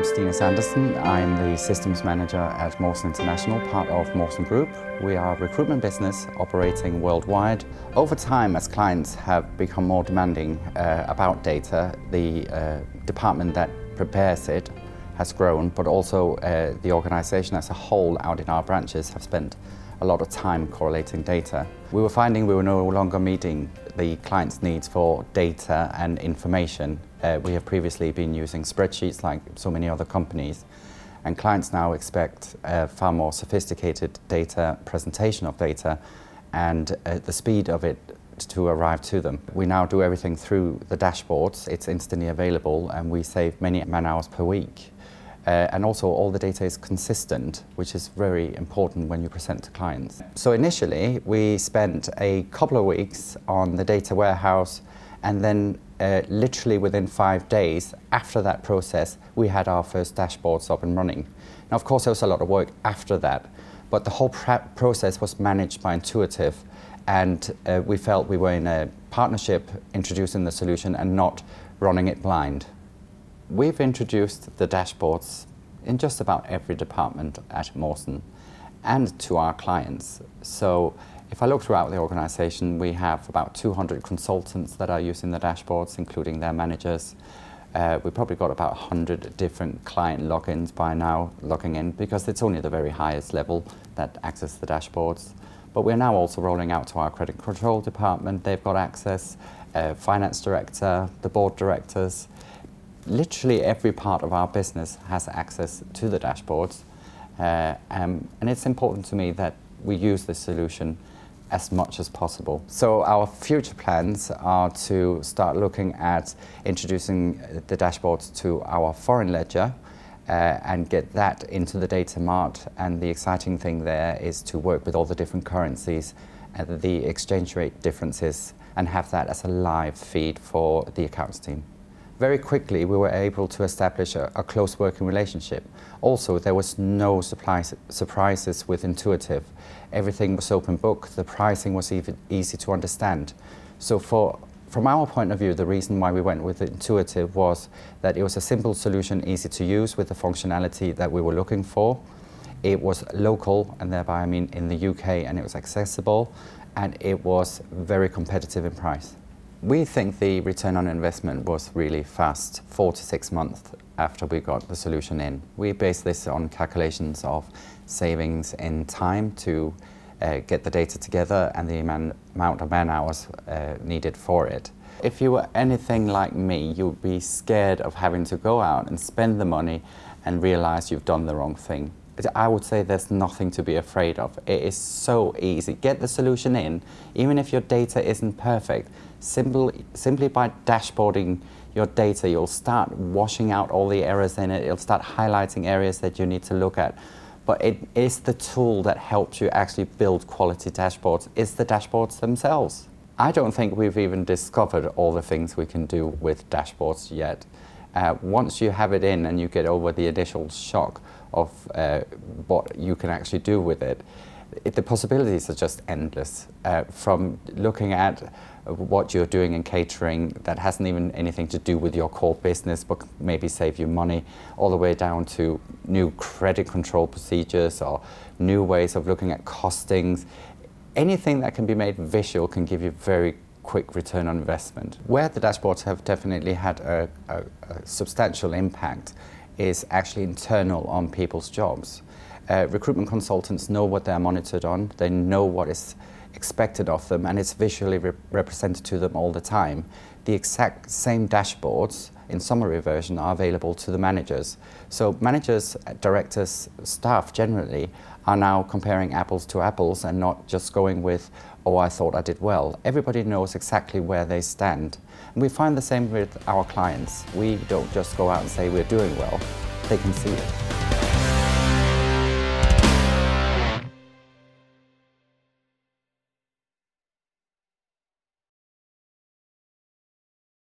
I'm Stinus Andersen. I'm the Systems Manager at Morson International, part of Morson Group. We are a recruitment business operating worldwide. Over time, as clients have become more demanding about data, the department that prepares it has grown, but also the organisation as a whole out in our branches have spent a lot of time correlating data. We were finding we were no longer meeting the client's needs for data and information. We have previously been using spreadsheets like so many other companies, and clients now expect far more sophisticated data, presentation of data, and the speed of it to arrive to them. We now do everything through the dashboards. It's instantly available, and we save many man-hours per week. And also all the data is consistent, which is very important when you present to clients. So initially we spent a couple of weeks on the data warehouse, and then literally within 5 days after that process we had our first dashboards up and running. Now of course there was a lot of work after that, but the whole process was managed by Intuitive, and we felt we were in a partnership introducing the solution and not running it blind. We've introduced the dashboards in just about every department at Morson and to our clients. So if I look throughout the organisation, we have about 200 consultants that are using the dashboards, including their managers. We've probably got about 100 different client logins by now logging in, because it's only the very highest level that access the dashboards. But we're now also rolling out to our credit control department. They've got access, finance director, the board directors. Literally every part of our business has access to the dashboards, and it's important to me that we use this solution as much as possible. So our future plans are to start looking at introducing the dashboards to our foreign ledger and get that into the data mart, and the exciting thing there is to work with all the different currencies and the exchange rate differences and have that as a live feed for the accounts team. Very quickly we were able to establish a close working relationship. Also, there was no surprises with Intuitive. Everything was open book, the pricing was even easy to understand. So from our point of view, the reason why we went with Intuitive was that it was a simple solution, easy to use with the functionality that we were looking for. It was local, and thereby I mean in the UK, and it was accessible, and it was very competitive in price. We think the return on investment was really fast, 4 to 6 months after we got the solution in. We based this on calculations of savings in time to get the data together and the amount of man-hours needed for it. If you were anything like me, you'd be scared of having to go out and spend the money and realize you've done the wrong thing. I would say there's nothing to be afraid of. It is so easy. Get the solution in, even if your data isn't perfect. Simply by dashboarding your data, you'll start washing out all the errors in it. It'll start highlighting areas that you need to look at. But it is the tool that helps you actually build quality dashboards. It's the dashboards themselves. I don't think we've even discovered all the things we can do with dashboards yet. Once you have it in and you get over the initial shock of what you can actually do with it, the possibilities are just endless. From looking at what you're doing in catering that hasn't even anything to do with your core business but maybe save you money, all the way down to new credit control procedures or new ways of looking at costings. Anything that can be made visual can give you very quick return on investment. Where the dashboards have definitely had a substantial impact is actually internal on people's jobs. Recruitment consultants know what they're monitored on, they know what is expected of them, and it's visually represented to them all the time. The exact same dashboards in summary version are available to the managers. So managers, directors, staff generally are now comparing apples to apples and not just going with, oh, I thought I did well. Everybody knows exactly where they stand. And we find the same with our clients. We don't just go out and say we're doing well, they can see it.